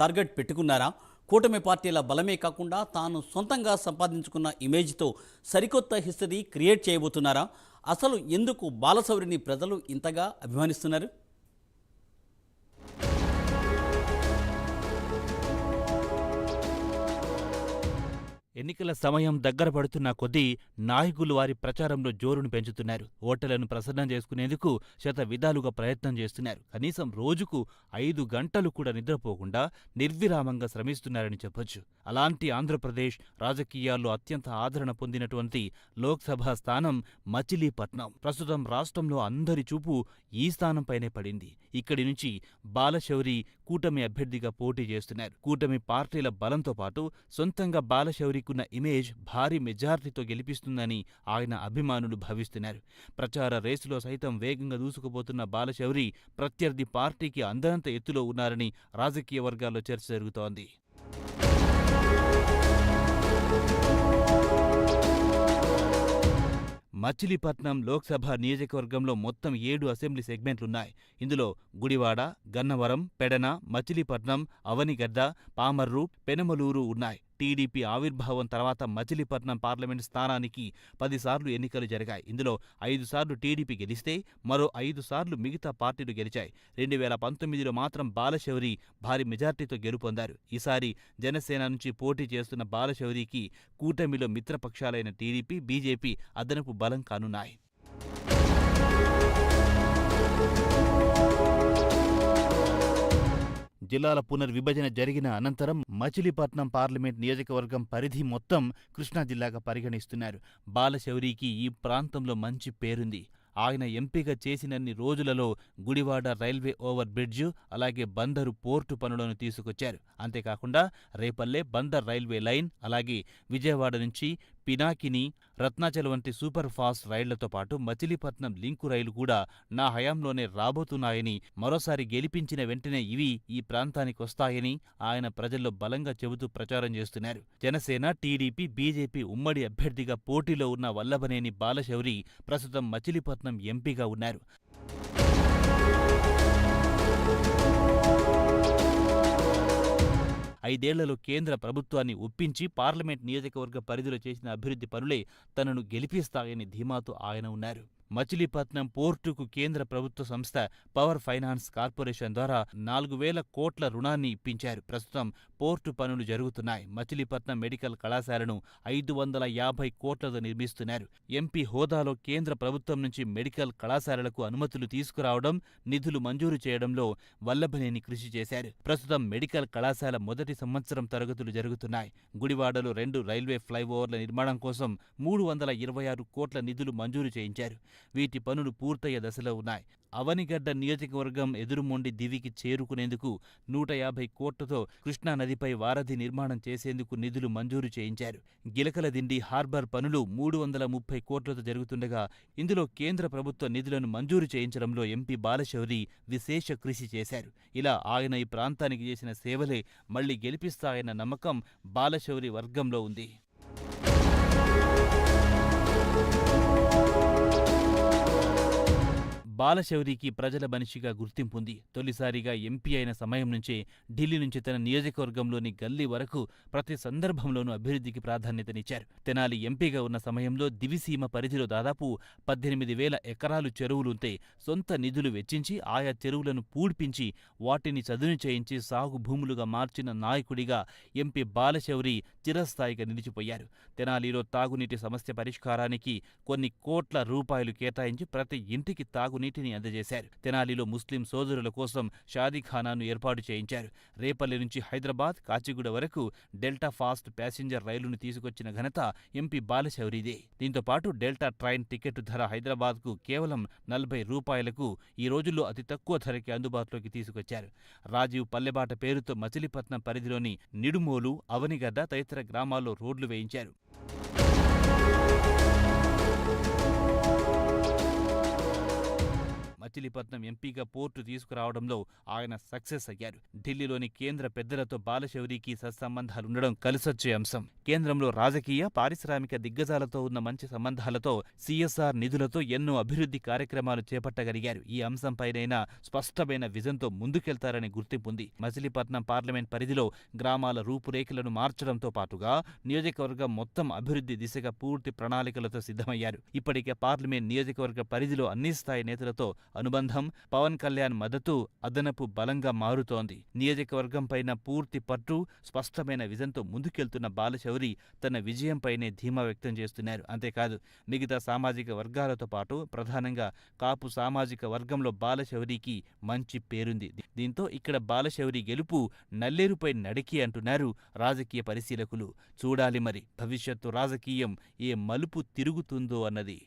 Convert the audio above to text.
Target పెట్టుకున్నారా? కూటమి పార్టీల బలమే కాకుండా తాను సొంతంగా సంపాదించుకున్న ఇమేజ్తో సరికొత్త హిస్టరీ క్రియేట్ చేయబోతున్నారా? అసలు ఎందుకు బాలశౌరిని ప్రజలు ఇంతగా అభిమానిస్తున్నారు? ఎన్నికల సమయం దగ్గర పడుతున్న కొద్దీ నాయకులు వారి ప్రచారంలో జోరును పెంచుతున్నారు. ఓటర్లను ప్రసన్నం చేసుకునేందుకు శతవిధాలుగా ప్రయత్నం చేస్తున్నారు. కనీసం రోజుకు 5 గంటలు కూడా నిద్రపోకుండా నిర్విరామంగా శ్రమిస్తున్నారని చెప్పొచ్చు. అలాంటి ఆంధ్రప్రదేశ్ రాజకీయాల్లో అత్యంత ఆదరణ పొందినటువంటి లోక్సభ స్థానం మచిలీపట్నం. ప్రస్తుతం రాష్ట్రంలో అందరి చూపు ఈ స్థానంపైనే పడింది. ఇక్కడి నుంచి బాలశౌరి కూటమి అభ్యర్థిగా పోటీ చేస్తున్నారు. కూటమి పార్టీల బలంతో పాటు సొంతంగా బాలశౌరికున్న ఇమేజ్ భారీ మెజార్టీతో గెలిపిస్తుందని ఆయన అభిమానులు భావిస్తున్నారు. ప్రచార రేసులో సైతం వేగంగా దూసుకుపోతున్న బాలశౌరి ప్రత్యర్థి పార్టీకి అందనంత ఎత్తులో ఉన్నారని రాజకీయ వర్గాల్లో చర్చ జరుగుతోంది. మచిలీపట్నం లోక్సభ నియోజకవర్గంలో మొత్తం 7 అసెంబ్లీ సెగ్మెంట్లున్నాయి. ఇందులో గుడివాడ, గన్నవరం, పెడన, మచిలీపట్నం, అవనిగడ్డ, పామర్రు, పెనమలూరు ఉన్నాయి. టీడీపీ ఆవిర్భావం తర్వాత మచిలీపట్నం పార్లమెంటు స్థానానికి 10 సార్లు ఎన్నికలు జరిగాయి. ఇందులో 5 సార్లు టీడీపీ గెలిస్తే మరో 5 సార్లు మిగతా పార్టీలు గెలిచాయి. 2019లో మాత్రం బాలశౌరి భారీ మెజార్టీతో గెలుపొందారు. ఈసారి జనసేన నుంచి పోటీ చేస్తున్న బాలశౌరికి కూటమిలో మిత్రపక్షాలైన టీడీపీ, బీజేపీ అదనపు బలం కానున్నాయి. జిల్లాల పునర్విభజన జరిగిన అనంతరం మచిలీపట్నం పార్లమెంట్ నియోజకవర్గం పరిధి మొత్తం కృష్ణా జిల్లాగా పరిగణిస్తున్నారు. బాలశౌరికి ఈ ప్రాంతంలో మంచి పేరుంది. ఆయన ఎంపిక చేసినన్ని రోజులలో గుడివాడ రైల్వే ఓవర్ బ్రిడ్జ్, అలాగే బందరు పోర్టు పనులను తీసుకొచ్చారు. అంతేకాకుండా రేపల్లె బందర్ రైల్వే లైన్, అలాగే విజయవాడ నుంచి పినాకిని, రత్నాచల్ వంటి సూపర్ ఫాస్ట్ రైళ్లతో పాటు మచిలీపట్నం లింకు రైలు కూడా నా హయాంలోనే రాబోతున్నాయని, మరోసారి గెలిపించిన వెంటనే ఇవి ఈ ప్రాంతానికొస్తాయని ఆయన ప్రజల్లో బలంగా చెబుతూ ప్రచారం చేస్తున్నారు. జనసేన, టీడీపీ, బీజేపీ ఉమ్మడి అభ్యర్థిగా పోటీలో ఉన్న వల్లభనేని బాలశౌరి ప్రస్తుతం మచిలీపట్నం ఎంపీగా ఉన్నారు. 5 ఏళ్లలో కేంద్ర ప్రభుత్వాన్ని ఒప్పించి పార్లమెంట్ నియోజకవర్గ పరిధిలో చేసిన అభివృద్ధి పనులే తనను గెలిపిస్తాయని ధీమాతో ఆయన ఉన్నారు. మచిలీపట్నం పోర్టుకు కేంద్ర ప్రభుత్వ సంస్థ పవర్ ఫైనాన్స్ కార్పొరేషన్ ద్వారా 4,000 కోట్ల రుణాన్ని ఇప్పించారు. ప్రస్తుతం పోర్టు పనులు జరుగుతున్నాయి. మచిలీపట్నం మెడికల్ కళాశాలను 550 కోట్లతో నిర్మిస్తున్నారు. ఎంపీ హోదాలో కేంద్ర ప్రభుత్వం నుంచి మెడికల్ కళాశాలలకు అనుమతులు తీసుకురావడం, నిధులు మంజూరు చేయడంలో వల్లభనేని కృషి చేశారు. ప్రస్తుతం మెడికల్ కళాశాల మొదటి సంవత్సరం తరగతులు జరుగుతున్నాయి. గుడివాడలో 2 రైల్వే ఫ్లైఓవర్ల నిర్మాణం కోసం 326 కోట్ల నిధులు మంజూరు చేయించారు. వీటి పనులు పూర్తయ్యే దశలో ఉన్నాయి. అవనిగడ్డ నియోజకవర్గం ఎదురుమొండి దివికి చేరుకునేందుకు 150 కోట్లతో కృష్ణా నదిపై వారధి నిర్మాణం చేసేందుకు నిధులు మంజూరు చేయించారు. గిలకలదిండి హార్బర్ పనులు 330 కోట్లతో జరుగుతుండగా ఇందులో కేంద్ర ప్రభుత్వ నిధులను మంజూరు చేయించడంలో ఎంపీ బాలశౌరి విశేష కృషి చేశారు. ఇలా ఆయన ఈ ప్రాంతానికి చేసిన సేవలే మళ్లీ గెలిపిస్తాయన్న నమ్మకం బాలశౌరి వర్గంలో ఉంది. బాలశౌరికి ప్రజల మనిషిగా గుర్తింపుంది. తొలిసారిగా ఎంపీ అయిన సమయం నుంచే ఢిల్లీ నుంచి తన నియోజకవర్గంలోని గల్లీ వరకు ప్రతి సందర్భంలోనూ అభివృద్ధికి ప్రాధాన్యతనిచ్చారు. తెనాలి ఎంపీగా ఉన్న సమయంలో దివిసీమ పరిధిలో దాదాపు 18,000 ఎకరాలు చెరువులుంటే సొంత నిధులు వెచ్చించి ఆయా చెరువులను పూడ్పించి వాటిని చదును చేయించి సాగు భూములుగా మార్చిన నాయకుడిగా ఎంపీ బాలశౌరి చిరస్థాయిగా నిలిచిపోయారు. తెనాలిలో తాగునీటి సమస్య పరిష్కారానికి కొన్ని కోట్ల రూపాయలు కేటాయించి ప్రతి ఇంటికి తాగునీటిని అందజేశారు. తెనాలిలో ముస్లిం సోదరుల కోసం షాదీఖానాను ఏర్పాటు చేయించారు. రేపల్లె నుంచి హైదరాబాద్, కాచిగూడ వరకు డెల్టా ఫాస్ట్ ప్యాసింజర్ రైలును తీసుకొచ్చిన ఘనత ఎంపీ బాలశౌరిదే. దీంతో పాటు డెల్టా ట్రైన్ టికెట్ ధర హైదరాబాద్కు కేవలం 40 రూపాయలకు ఈ రోజుల్లో అతి తక్కువ ధరకి అందుబాటులోకి తీసుకొచ్చారు. రాజీవ్ పల్లెబాట పేరుతో మచిలీపట్నం పరిధిలోని నిడుమోలు, అవనిగడ్డ తదితర గ్రామాల్లో రోడ్లు వేయించారు. మచిలీపట్నం ఎంపీగా పోర్టు తీసుకురావడంలో ఆయన సక్సెస్ అయ్యారు. ఢిల్లీలోని కేంద్ర పెద్దలతో బాలశౌరికి సత్సంబంధాలుండడం కలిసొచ్చే అంశం. కేంద్రంలో రాజకీయ, పారిశ్రామిక దిగ్గజాలతో ఉన్న మంచి సంబంధాలతో CSR నిధులతో ఎన్నో అభివృద్ధి కార్యక్రమాలు చేపట్టగలిగారు. ఈ అంశంపైనైనా స్పష్టమైన విజన్తో ముందుకెళ్తారని గుర్తింపుంది. మచిలీపట్నం పార్లమెంట్ పరిధిలో గ్రామాల రూపురేఖలను మార్చడంతో పాటుగా నియోజకవర్గం మొత్తం అభివృద్ధి దిశగా పూర్తి ప్రణాళికలతో సిద్ధమయ్యారు. ఇప్పటికే పార్లమెంట్ నియోజకవర్గ పరిధిలో అన్ని స్థాయి నేతలతో అనుబంధం, పవన్ కళ్యాణ్ మద్దతు అదనపు బలంగా మారుతోంది. నియోజకవర్గంపైన పూర్తి పట్టు, స్పష్టమైన విజన్తో ముందుకెళ్తున్న బాలశౌరి తన విజయంపైనే ధీమా వ్యక్తం చేస్తున్నారు. అంతేకాదు మిగతా సామాజిక వర్గాలతో పాటు ప్రధానంగా కాపు సామాజిక వర్గంలో బాలశౌరికి మంచి పేరుంది. దీంతో ఇక్కడ బాలశౌరి గెలుపు నల్లేరుపై నడికి అంటున్నారు రాజకీయ పరిశీలకులు. చూడాలి మరి భవిష్యత్తు రాజకీయం ఏ మలుపు తిరుగుతుందో అన్నది.